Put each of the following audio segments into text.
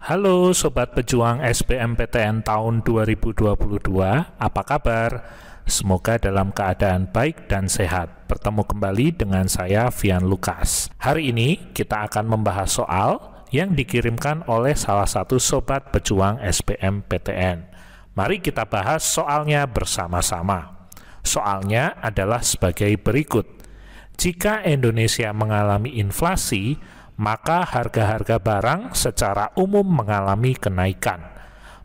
Halo Sobat Pejuang SBMPTN tahun 2022, apa kabar? Semoga dalam keadaan baik dan sehat. Bertemu kembali dengan saya, Vian Lukas. Hari ini kita akan membahas soal yang dikirimkan oleh salah satu Sobat Pejuang SBMPTN. Mari kita bahas soalnya bersama-sama. Soalnya adalah sebagai berikut. Jika Indonesia mengalami inflasi, maka harga-harga barang secara umum mengalami kenaikan.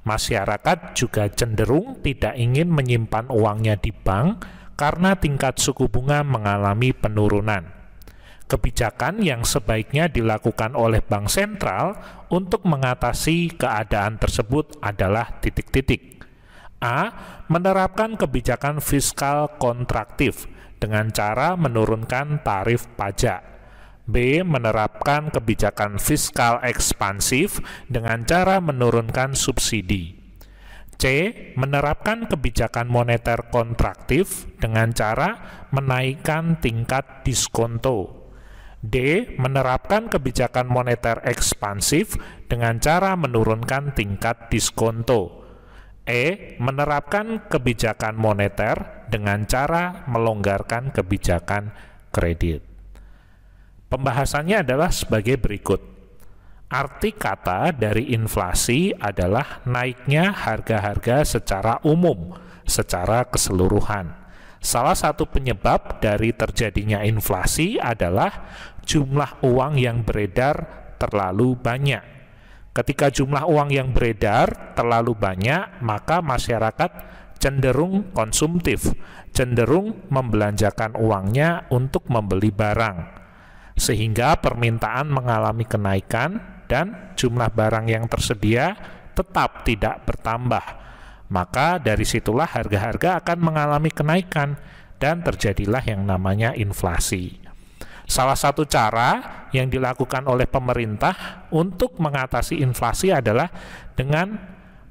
Masyarakat juga cenderung tidak ingin menyimpan uangnya di bank karena tingkat suku bunga mengalami penurunan. Kebijakan yang sebaiknya dilakukan oleh bank sentral untuk mengatasi keadaan tersebut adalah titik-titik. A. Menerapkan kebijakan fiskal kontraktif dengan cara menurunkan tarif pajak. B. Menerapkan kebijakan fiskal ekspansif dengan cara menurunkan subsidi. C. Menerapkan kebijakan moneter kontraktif dengan cara menaikkan tingkat diskonto. D. Menerapkan kebijakan moneter ekspansif dengan cara menurunkan tingkat diskonto. E. Menerapkan kebijakan moneter dengan cara melonggarkan kebijakan kredit. Pembahasannya adalah sebagai berikut. Arti kata dari inflasi adalah naiknya harga-harga secara umum, secara keseluruhan. Salah satu penyebab dari terjadinya inflasi adalah jumlah uang yang beredar terlalu banyak. Ketika jumlah uang yang beredar terlalu banyak, maka masyarakat cenderung konsumtif, cenderung membelanjakan uangnya untuk membeli barang. Sehingga permintaan mengalami kenaikan dan jumlah barang yang tersedia tetap tidak bertambah. Maka dari situlah harga-harga akan mengalami kenaikan dan terjadilah yang namanya inflasi. Salah satu cara yang dilakukan oleh pemerintah untuk mengatasi inflasi adalah dengan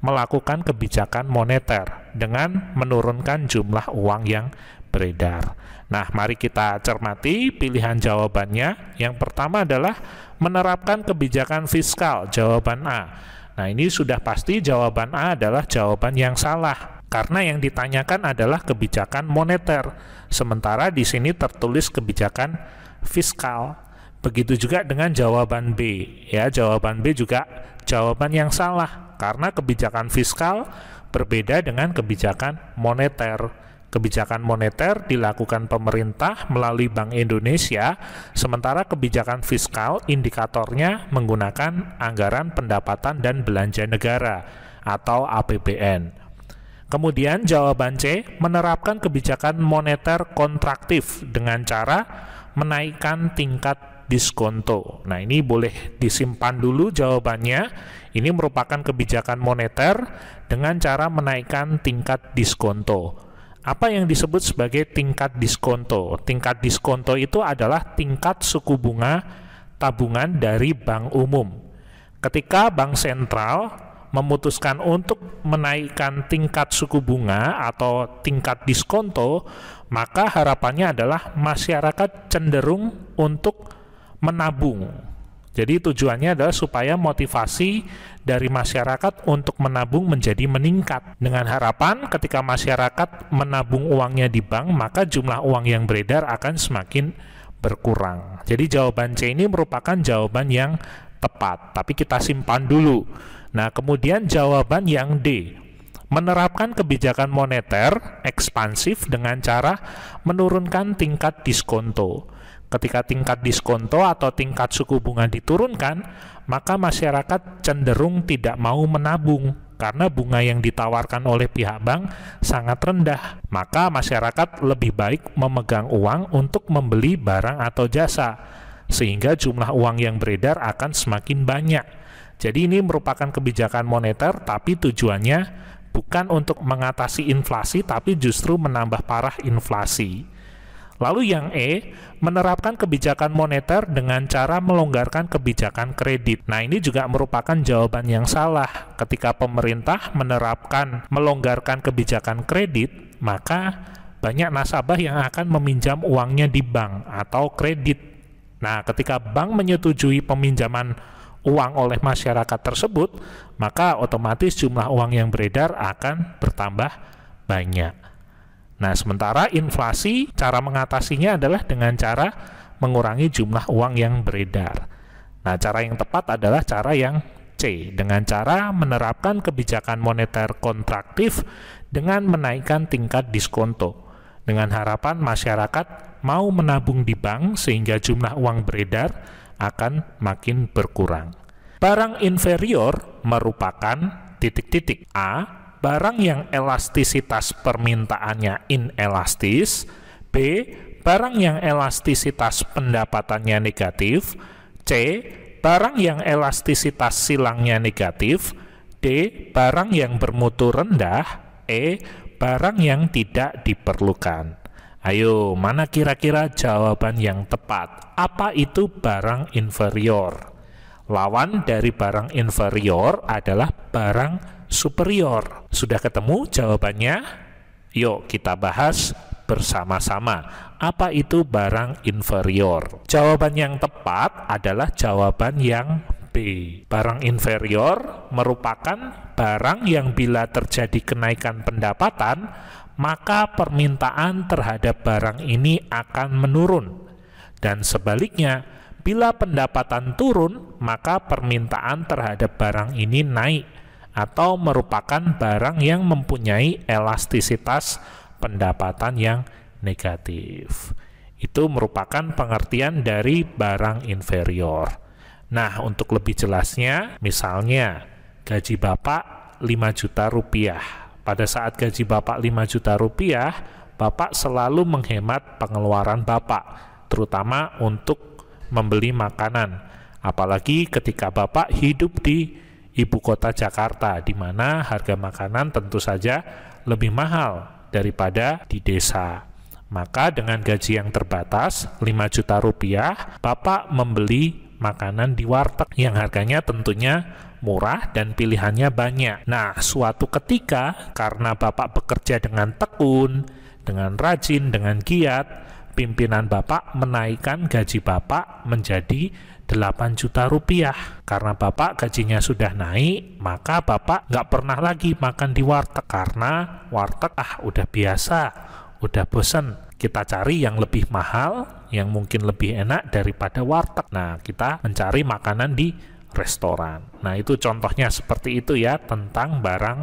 melakukan kebijakan moneter, dengan menurunkan jumlah uang yang beredar. Nah, mari kita cermati pilihan jawabannya. Yang pertama adalah menerapkan kebijakan fiskal, jawaban A. Nah, ini sudah pasti jawaban A adalah jawaban yang salah, karena yang ditanyakan adalah kebijakan moneter, sementara di sini tertulis kebijakan fiskal. Begitu juga dengan jawaban B. Ya, jawaban B juga jawaban yang salah, karena kebijakan fiskal berbeda dengan kebijakan moneter. Kebijakan moneter dilakukan pemerintah melalui Bank Indonesia, sementara kebijakan fiskal indikatornya menggunakan anggaran pendapatan dan belanja negara atau APBN. Kemudian jawaban C, menerapkan kebijakan moneter kontraktif dengan cara menaikkan tingkat diskonto. Nah, ini boleh disimpan dulu jawabannya. Ini merupakan kebijakan moneter dengan cara menaikkan tingkat diskonto. Apa yang disebut sebagai tingkat diskonto? Tingkat diskonto itu adalah tingkat suku bunga tabungan dari bank umum. Ketika bank sentral memutuskan untuk menaikkan tingkat suku bunga atau tingkat diskonto, maka harapannya adalah masyarakat cenderung untuk menabung. Jadi tujuannya adalah supaya motivasi dari masyarakat untuk menabung menjadi meningkat. Dengan harapan ketika masyarakat menabung uangnya di bank, maka jumlah uang yang beredar akan semakin berkurang. Jadi jawaban C ini merupakan jawaban yang tepat, tapi kita simpan dulu. Nah, kemudian jawaban yang D, menerapkan kebijakan moneter ekspansif dengan cara menurunkan tingkat diskonto. Ketika tingkat diskonto atau tingkat suku bunga diturunkan, maka masyarakat cenderung tidak mau menabung karena bunga yang ditawarkan oleh pihak bank sangat rendah. Maka masyarakat lebih baik memegang uang untuk membeli barang atau jasa, sehingga jumlah uang yang beredar akan semakin banyak. Jadi ini merupakan kebijakan moneter, tapi tujuannya bukan untuk mengatasi inflasi, tapi justru menambah parah inflasi. Lalu yang E, menerapkan kebijakan moneter dengan cara melonggarkan kebijakan kredit. Nah, ini juga merupakan jawaban yang salah. Ketika pemerintah melonggarkan kebijakan kredit, maka banyak nasabah yang akan meminjam uangnya di bank atau kredit. Nah, ketika bank menyetujui peminjaman uang oleh masyarakat tersebut, maka otomatis jumlah uang yang beredar akan bertambah banyak. Nah, sementara inflasi, cara mengatasinya adalah dengan cara mengurangi jumlah uang yang beredar. Nah, cara yang tepat adalah cara yang C, dengan cara menerapkan kebijakan moneter kontraktif dengan menaikkan tingkat diskonto, dengan harapan masyarakat mau menabung di bank sehingga jumlah uang beredar akan makin berkurang. Barang inferior merupakan titik-titik. A, barang yang elastisitas permintaannya inelastis. B, barang yang elastisitas pendapatannya negatif. C, barang yang elastisitas silangnya negatif. D, barang yang bermutu rendah. E, barang yang tidak diperlukan. Ayo, mana kira-kira jawaban yang tepat? Apa itu barang inferior? Lawan dari barang inferior adalah barang superior. Sudah ketemu jawabannya? Yuk kita bahas bersama-sama. Apa itu barang inferior? Jawaban yang tepat adalah jawaban yang B. Barang inferior merupakan barang yang bila terjadi kenaikan pendapatan, maka permintaan terhadap barang ini akan menurun. Dan sebaliknya, bila pendapatan turun, maka permintaan terhadap barang ini naik, atau merupakan barang yang mempunyai elastisitas pendapatan yang negatif. Itu merupakan pengertian dari barang inferior. Nah, untuk lebih jelasnya, misalnya gaji Bapak 5 juta rupiah. Pada saat gaji Bapak 5 juta rupiah, Bapak selalu menghemat pengeluaran Bapak, terutama untuk membeli makanan. Apalagi ketika Bapak hidup di ibu kota Jakarta, di mana harga makanan tentu saja lebih mahal daripada di desa. Maka dengan gaji yang terbatas, 5 juta rupiah, Bapak membeli makanan di warteg yang harganya tentunya murah dan pilihannya banyak. Nah, suatu ketika karena Bapak bekerja dengan tekun, dengan rajin, dengan giat, pimpinan Bapak menaikkan gaji Bapak menjadi 8 juta rupiah. Karena Bapak gajinya sudah naik, maka Bapak nggak pernah lagi makan di warteg. Karena warteg, udah biasa, udah bosen. Kita cari yang lebih mahal, yang mungkin lebih enak daripada warteg. Nah, kita mencari makanan di restoran. Nah, itu contohnya seperti itu ya, tentang barang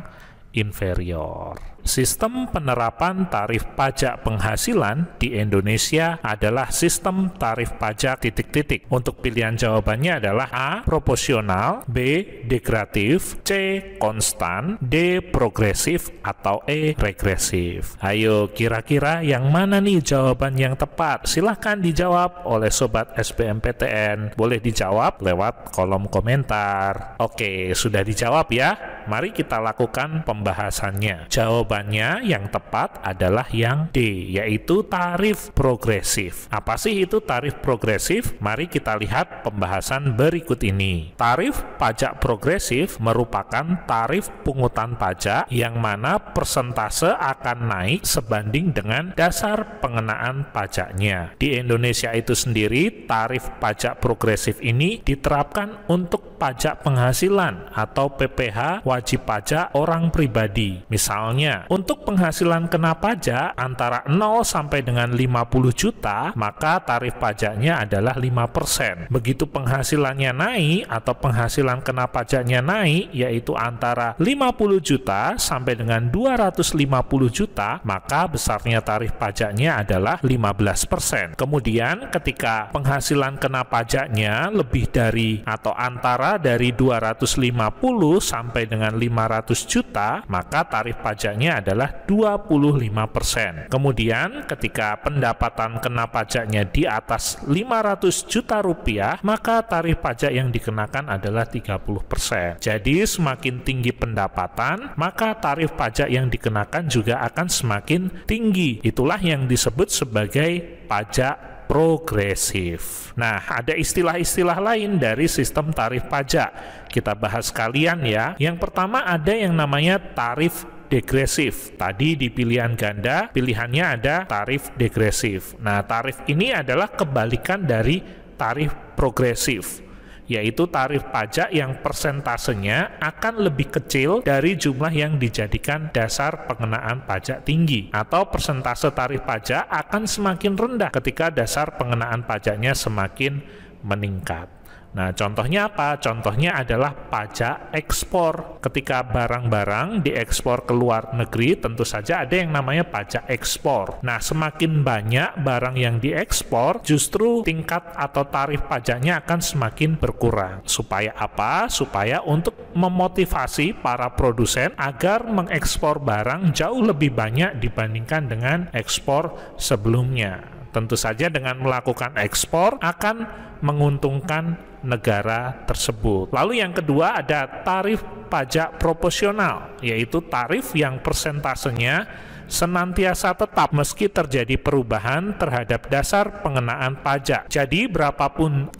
inferior. Sistem penerapan tarif pajak penghasilan di Indonesia adalah sistem tarif pajak titik-titik. Untuk pilihan jawabannya adalah A. Proporsional, B. Degradatif, C. Konstan, D. Progresif, atau E. Regresif. Ayo, kira-kira yang mana nih jawaban yang tepat? Silahkan dijawab oleh Sobat SBMPTN. Boleh dijawab lewat kolom komentar. Oke, sudah dijawab ya? Mari kita lakukan pembahasannya. Jawabannya yang tepat adalah yang D, yaitu tarif progresif. Apa sih itu tarif progresif? Mari kita lihat pembahasan berikut ini. Tarif pajak progresif merupakan tarif pungutan pajak yang mana persentase akan naik sebanding dengan dasar pengenaan pajaknya. Di Indonesia itu sendiri, tarif pajak progresif ini diterapkan untuk pajak penghasilan atau PPh wajib pajak orang pribadi. Misalnya, untuk penghasilan kena pajak antara 0 sampai dengan 50 juta, maka tarif pajaknya adalah 5%. Begitu penghasilannya naik atau penghasilan kena pajaknya naik, yaitu antara 50 juta sampai dengan 250 juta, maka besarnya tarif pajaknya adalah 15%. Kemudian ketika penghasilan kena pajaknya lebih dari atau antara dari 250 sampai dengan 500 juta, maka tarif pajaknya adalah 25%. Kemudian ketika pendapatan kena pajaknya di atas 500 juta rupiah, maka tarif pajak yang dikenakan adalah 30%. Jadi semakin tinggi pendapatan, maka tarif pajak yang dikenakan juga akan semakin tinggi. Itulah yang disebut sebagai pajak progresif. Nah, ada istilah-istilah lain dari sistem tarif pajak. Kita bahas sekalian ya. Yang pertama ada yang namanya tarif degresif. Tadi di pilihan ganda, pilihannya ada tarif degresif. Nah, tarif ini adalah kebalikan dari tarif progresif. yaitu tarif pajak yang persentasenya akan lebih kecil dari jumlah yang dijadikan dasar pengenaan pajak tinggi, atau persentase tarif pajak akan semakin rendah ketika dasar pengenaan pajaknya semakin meningkat. Nah, contohnya apa? Contohnya adalah pajak ekspor. Ketika barang-barang diekspor ke luar negeri, tentu saja ada yang namanya pajak ekspor. Nah, semakin banyak barang yang diekspor, justru tingkat atau tarif pajaknya akan semakin berkurang. Supaya apa? Supaya untuk memotivasi para produsen agar mengekspor barang jauh lebih banyak dibandingkan dengan ekspor sebelumnya. Tentu saja dengan melakukan ekspor akan menguntungkan negara tersebut. Lalu yang kedua ada tarif pajak proporsional, yaitu tarif yang persentasenya senantiasa tetap meski terjadi perubahan terhadap dasar pengenaan pajak. Jadi berapapun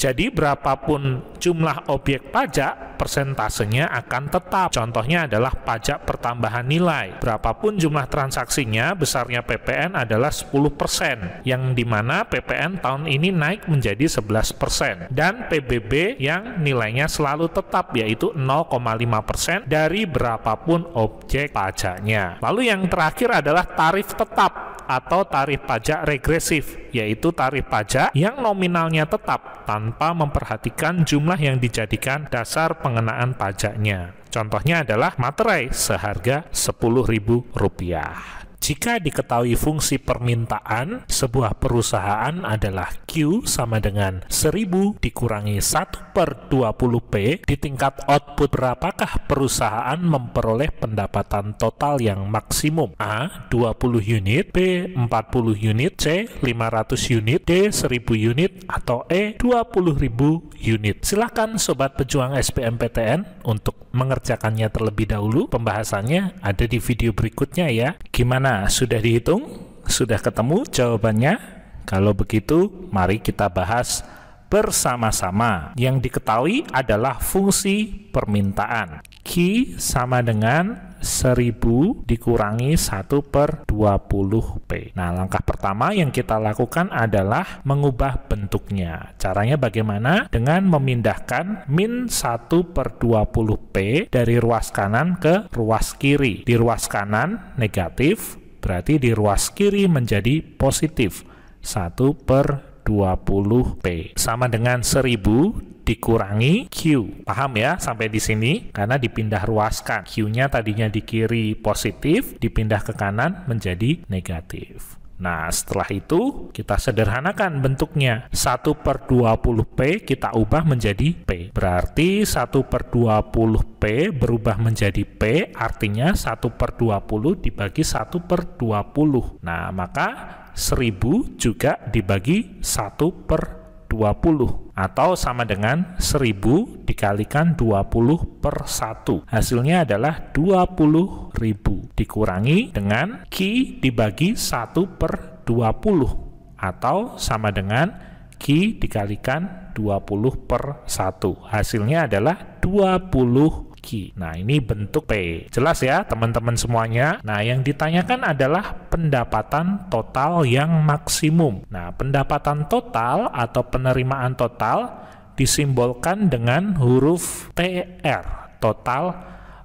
jumlah objek pajak, persentasenya akan tetap. Contohnya adalah pajak pertambahan nilai. Berapapun jumlah transaksinya, besarnya PPN adalah 10%, yang dimana PPN tahun ini naik menjadi 11%. Dan PBB yang nilainya selalu tetap, yaitu 0,5% dari berapapun objek pajaknya. Lalu yang terakhir adalah tarif tetap atau tarif pajak regresif, yaitu tarif pajak yang nominalnya tetap tanpa memperhatikan jumlah yang dijadikan dasar pengenaan pajaknya. Contohnya adalah materai seharga Rp10.000. Jika diketahui fungsi permintaan sebuah perusahaan adalah Q sama dengan 1000 dikurangi 1/20P di tingkat output, berapakah perusahaan memperoleh pendapatan total yang maksimum? A. 20 unit, B. 40 unit, C. 500 unit, D. 1000 unit, atau E. 20.000 unit. Silakan Sobat Pejuang SBMPTN untuk mengerjakannya terlebih dahulu. Pembahasannya ada di video berikutnya ya. Gimana? Sudah dihitung? Sudah ketemu jawabannya? Kalau begitu, mari kita bahas bersama-sama. Yang diketahui adalah fungsi permintaan. Q sama dengan 1000 dikurangi 1/20P. Nah, langkah pertama yang kita lakukan adalah mengubah bentuknya. Caranya bagaimana? Dengan memindahkan min 1/20P dari ruas kanan ke ruas kiri. Di ruas kanan negatif, berarti di ruas kiri menjadi positif. 1/20P sama dengan 1000 dikurangi Q. Paham ya sampai di sini? Karena dipindah ruaskan. Q-nya tadinya di kiri positif, dipindah ke kanan menjadi negatif. Nah, setelah itu kita sederhanakan bentuknya. 1/20P kita ubah menjadi P. Berarti 1/20P berubah menjadi P, artinya 1/20 dibagi 1/20. Nah, maka 1000 juga dibagi 1/20, atau sama dengan 1000 dikalikan 20/1. Hasilnya adalah 20.000 dikurangi dengan Q dibagi 1/20, atau sama dengan Q dikalikan 20/1. Hasilnya adalah 20 Q. Nah, ini bentuk P. Jelas ya teman-teman semuanya? Nah, yang ditanyakan adalah pendapatan total yang maksimum. Nah, pendapatan total atau penerimaan total disimbolkan dengan huruf TR, total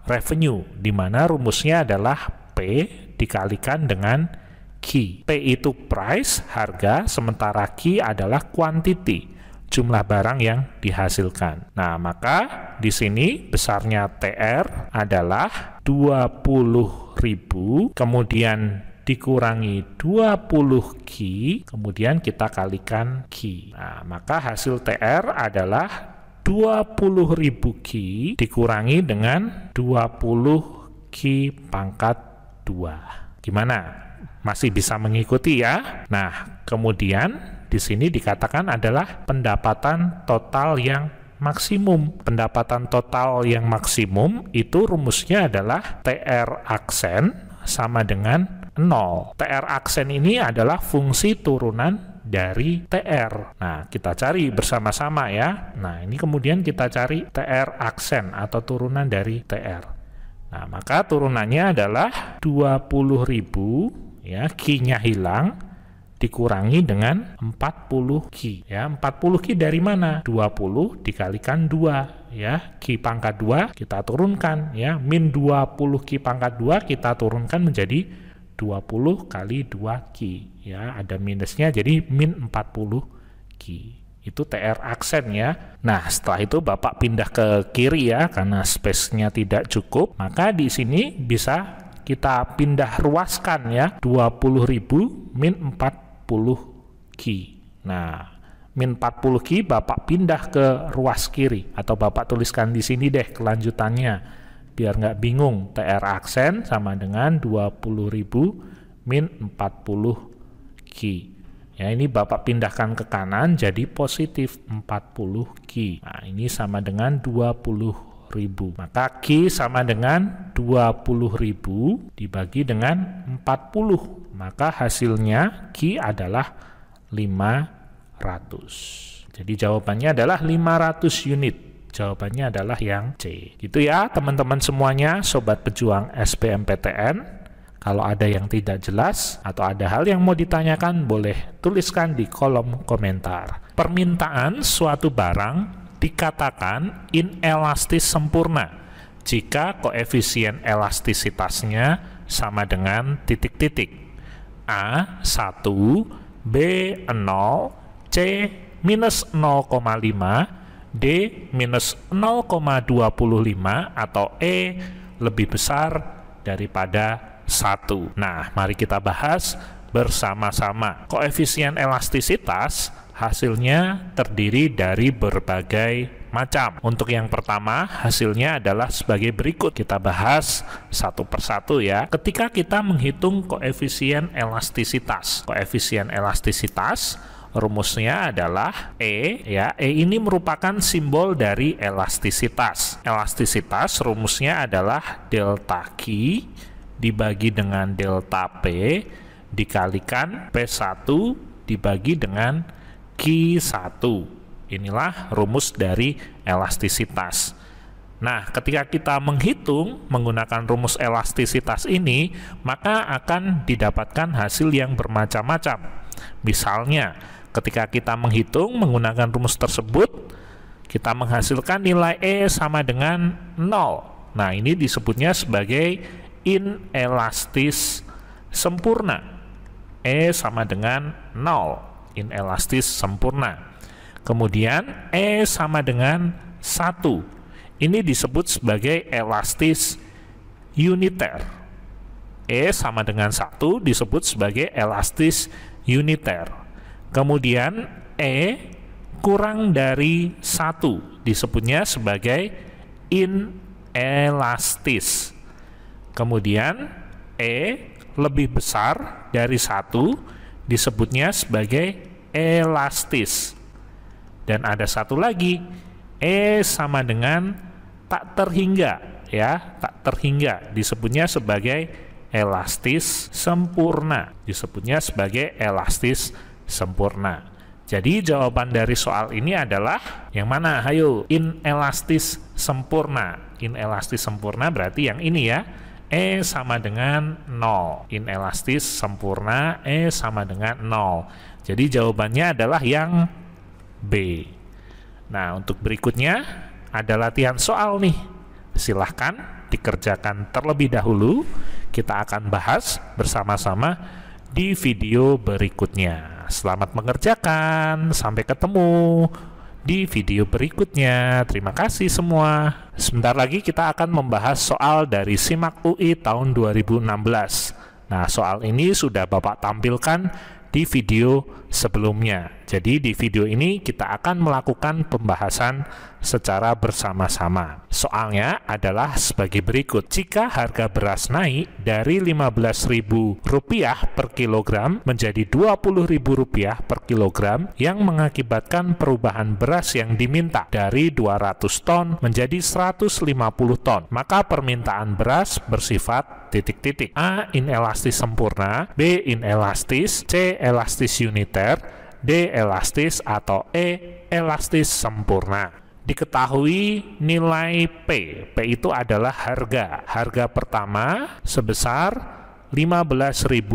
revenue, di mana rumusnya adalah P dikalikan dengan Q. P itu price, harga, sementara Q adalah quantity, jumlah barang yang dihasilkan. Nah, maka di sini besarnya TR adalah 20.000, kemudian dikurangi 20 Q, kemudian kita kalikan Q. Nah, maka hasil TR adalah 20.000 Q dikurangi dengan 20 Q pangkat 2. Gimana? Masih bisa mengikuti ya? Nah, kemudian di sini dikatakan adalah pendapatan total yang maksimum. Pendapatan total yang maksimum itu rumusnya adalah TR aksen sama dengan 0. TR aksen ini adalah fungsi turunan dari TR. Nah, kita cari bersama-sama ya. Nah, ini kemudian kita cari TR aksen atau turunan dari TR. Nah, maka turunannya adalah 20.000 ya, Q-nya hilang, dikurangi dengan 40 Q. Ya, 40 Q dari mana? 20 dikalikan 2. Ya, Q pangkat 2 kita turunkan. Ya, min 20 Q pangkat 2 kita turunkan menjadi 20 kali 2 Q. Ya, ada minusnya jadi min 40 Q. Itu TR aksen ya. Nah, setelah itu Bapak pindah ke kiri ya, karena space-nya tidak cukup. Maka di sini bisa kita pindah ruaskan ya, 20.000 min 40 Q. Nah, min 40 Q Bapak pindah ke ruas kiri, atau Bapak tuliskan di sini deh kelanjutannya, biar nggak bingung. TR aksen sama dengan 20.000 min 40 Q. Ya, ini Bapak pindahkan ke kanan jadi positif 40 Q. Nah, ini sama dengan 20.000. Maka Q sama dengan 20.000 dibagi dengan 40. Maka hasilnya Q adalah 500. Jadi jawabannya adalah 500 unit. Jawabannya adalah yang C. Gitu ya teman-teman semuanya, Sobat Pejuang SBMPTN. Kalau ada yang tidak jelas atau ada hal yang mau ditanyakan, boleh tuliskan di kolom komentar. Permintaan suatu barang dikatakan inelastis sempurna jika koefisien elastisitasnya sama dengan titik-titik. A 1, B 0, C minus 0,5, D minus 0,25, atau E lebih besar daripada 1. Nah, mari kita bahas bersama-sama. Koefisien elastisitas hasilnya terdiri dari berbagai macam. Untuk yang pertama, hasilnya adalah sebagai berikut. Kita bahas satu persatu ya. Ketika kita menghitung koefisien elastisitas. Koefisien elastisitas rumusnya adalah E ya. E ini merupakan simbol dari elastisitas. Elastisitas rumusnya adalah delta Q dibagi dengan delta P dikalikan P1 dibagi dengan Q1. Inilah rumus dari elastisitas. Nah, ketika kita menghitung menggunakan rumus elastisitas ini, maka akan didapatkan hasil yang bermacam-macam. Misalnya, ketika kita menghitung menggunakan rumus tersebut, kita menghasilkan nilai E sama dengan 0. Nah, ini disebutnya sebagai inelastis sempurna. E sama dengan 0, inelastis sempurna. Kemudian E sama dengan 1. Ini disebut sebagai elastis uniter. E sama dengan 1 disebut sebagai elastis uniter. Kemudian E kurang dari 1 disebutnya sebagai inelastis. Kemudian E lebih besar dari 1 disebutnya sebagai elastis. Dan ada satu lagi, E sama dengan tak terhingga ya, tak terhingga disebutnya sebagai elastis sempurna. Disebutnya sebagai elastis sempurna. Jadi jawaban dari soal ini adalah yang mana? Ayo, inelastis sempurna. Inelastis sempurna berarti yang ini ya. E sama dengan 0. Inelastis sempurna, E sama dengan 0. Jadi jawabannya adalah yang B. Nah, untuk berikutnya ada latihan soal nih. Silahkan dikerjakan terlebih dahulu. Kita akan bahas bersama-sama di video berikutnya. Selamat mengerjakan. Sampai ketemu di video berikutnya. Terima kasih semua. Sebentar lagi kita akan membahas soal dari SIMAK UI tahun 2016. Nah, soal ini sudah Bapak tampilkan di video sebelumnya. Jadi di video ini kita akan melakukan pembahasan secara bersama-sama. Soalnya adalah sebagai berikut. Jika harga beras naik dari Rp15.000 per kilogram menjadi Rp20.000 per kilogram yang mengakibatkan perubahan beras yang diminta dari 200 ton menjadi 150 ton, maka permintaan beras bersifat titik-titik. A. Inelastis sempurna, B. Inelastis, C. Elastis uniter, D. Elastis, atau E. Elastis sempurna. Diketahui nilai P. P itu adalah harga. Harga pertama sebesar Rp15.000.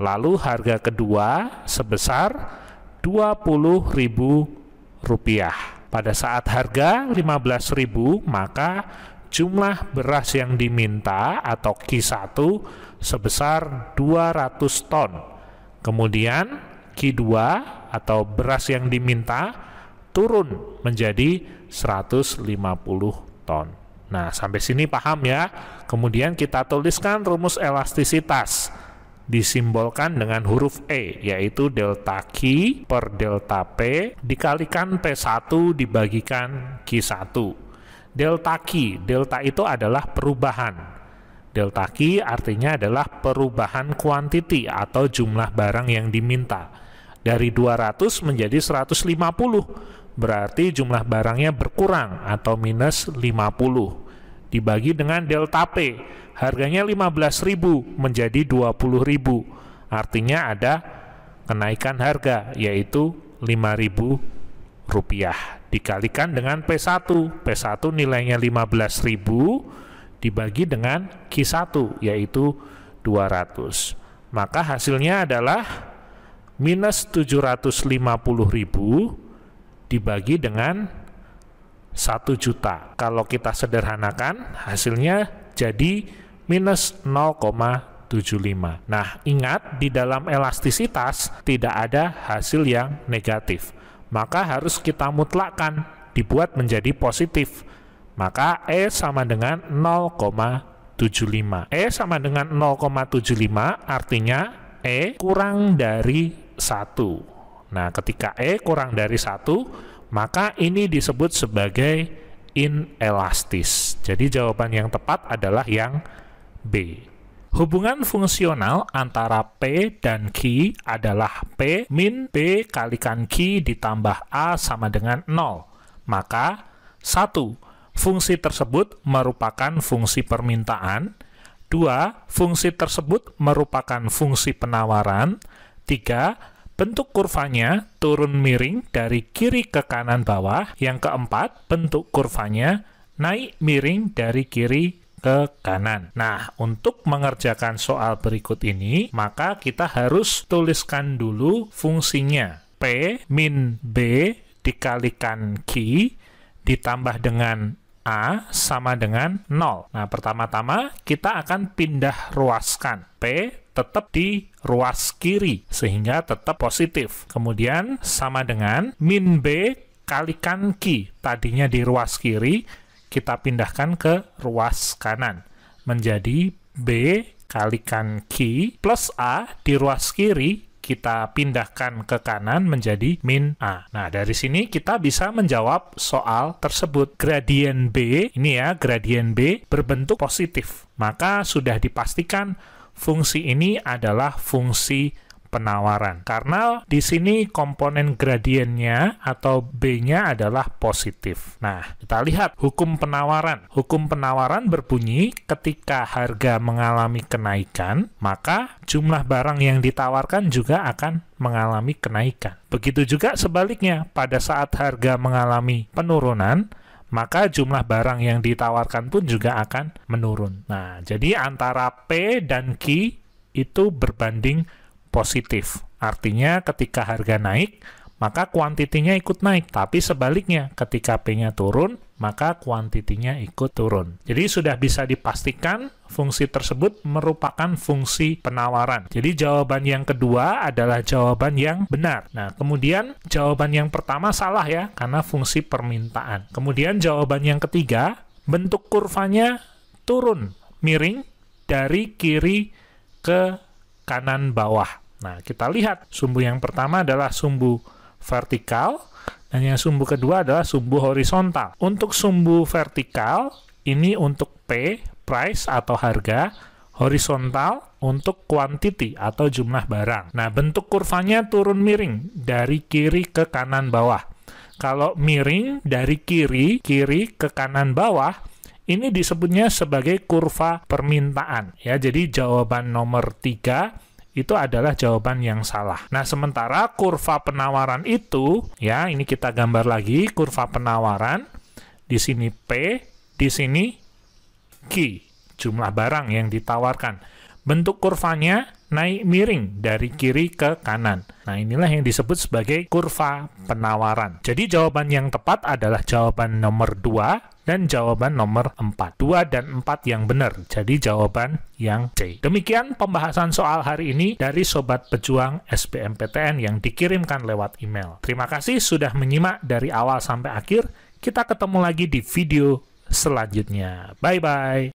Lalu harga kedua sebesar Rp20.000. Pada saat harga Rp15.000, maka jumlah beras yang diminta atau Q1 sebesar 200 ton. Kemudian Q2 atau beras yang diminta turun menjadi 150 ton. Nah, sampai sini paham ya? Kemudian kita tuliskan rumus elastisitas. Disimbolkan dengan huruf E, yaitu delta Q per delta P dikalikan P1 dibagikan Q1. Delta Q, delta itu adalah perubahan. Delta Q artinya adalah perubahan kuantiti atau jumlah barang yang diminta. Dari 200 menjadi 150, berarti jumlah barangnya berkurang atau minus 50. Dibagi dengan delta P, harganya 15.000 menjadi 20.000. Artinya ada kenaikan harga, yaitu Rp5.000. Dikalikan dengan P1. P1 nilainya 15.000 dibagi dengan Q1, yaitu 200. Maka hasilnya adalah minus 750.000 dibagi dengan 1 juta. Kalau kita sederhanakan, hasilnya jadi minus 0,75. Nah, ingat di dalam elastisitas tidak ada hasil yang negatif. Maka harus kita mutlakkan, dibuat menjadi positif. Maka E sama dengan 0,75. E sama dengan 0,75 artinya E kurang dari 1. Nah, ketika E kurang dari 1, maka ini disebut sebagai inelastis. Jadi jawaban yang tepat adalah yang B. Hubungan fungsional antara P dan Q adalah P min B kalikan Q ditambah A sama dengan 0. Maka 1. Fungsi tersebut merupakan fungsi permintaan. 2. Fungsi tersebut merupakan fungsi penawaran. 3. Bentuk kurvanya turun miring dari kiri ke kanan bawah. Yang keempat, bentuk kurvanya naik miring dari kiri ke kanan. Nah, untuk mengerjakan soal berikut ini, maka kita harus tuliskan dulu fungsinya. P min B dikalikan Q ditambah dengan A sama dengan 0. Nah, pertama-tama kita akan pindah ruaskan. P tetap di ruas kiri, sehingga tetap positif. Kemudian sama dengan min B kalikan Q. Tadinya di ruas kiri, kita pindahkan ke ruas kanan. Menjadi B kalikan Q plus A di ruas kiri, kita pindahkan ke kanan menjadi min A. Nah, dari sini kita bisa menjawab soal tersebut. Gradien B, ini ya, gradien B berbentuk positif. Maka sudah dipastikan fungsi ini adalah fungsi penawaran. Karena di sini komponen gradiennya atau B-nya adalah positif. Nah, kita lihat hukum penawaran. Hukum penawaran berbunyi ketika harga mengalami kenaikan, maka jumlah barang yang ditawarkan juga akan mengalami kenaikan. Begitu juga sebaliknya, pada saat harga mengalami penurunan, maka jumlah barang yang ditawarkan pun juga akan menurun. Nah, jadi antara P dan Q itu berbanding positif. Artinya ketika harga naik, maka kuantitinya ikut naik. Tapi sebaliknya, ketika P-nya turun, maka kuantitinya ikut turun. Jadi sudah bisa dipastikan fungsi tersebut merupakan fungsi penawaran. Jadi jawaban yang kedua adalah jawaban yang benar. Nah, kemudian jawaban yang pertama salah ya, karena fungsi permintaan. Kemudian jawaban yang ketiga, bentuk kurvanya turun, miring dari kiri ke kanan bawah. Nah, kita lihat sumbu yang pertama adalah sumbu vertikal, dan yang sumbu kedua adalah sumbu horizontal. Untuk sumbu vertikal, ini untuk P, price atau harga, horizontal untuk quantity atau jumlah barang. Nah, bentuk kurvanya turun miring dari kiri ke kanan bawah. Kalau miring dari kiri ke kanan bawah, ini disebutnya sebagai kurva permintaan. Ya, jadi jawaban nomor 3 itu adalah jawaban yang salah. Nah, sementara kurva penawaran itu, ya, ini kita gambar lagi, kurva penawaran, di sini P, di sini Q, jumlah barang yang ditawarkan. Bentuk kurvanya naik miring dari kiri ke kanan. Nah, inilah yang disebut sebagai kurva penawaran. Jadi jawaban yang tepat adalah jawaban nomor 2 dan jawaban nomor 4. 2 dan 4 yang benar. Jadi jawaban yang C. Demikian pembahasan soal hari ini dari Sobat Pejuang SBMPTN yang dikirimkan lewat email. Terima kasih sudah menyimak dari awal sampai akhir. Kita ketemu lagi di video selanjutnya. Bye-bye.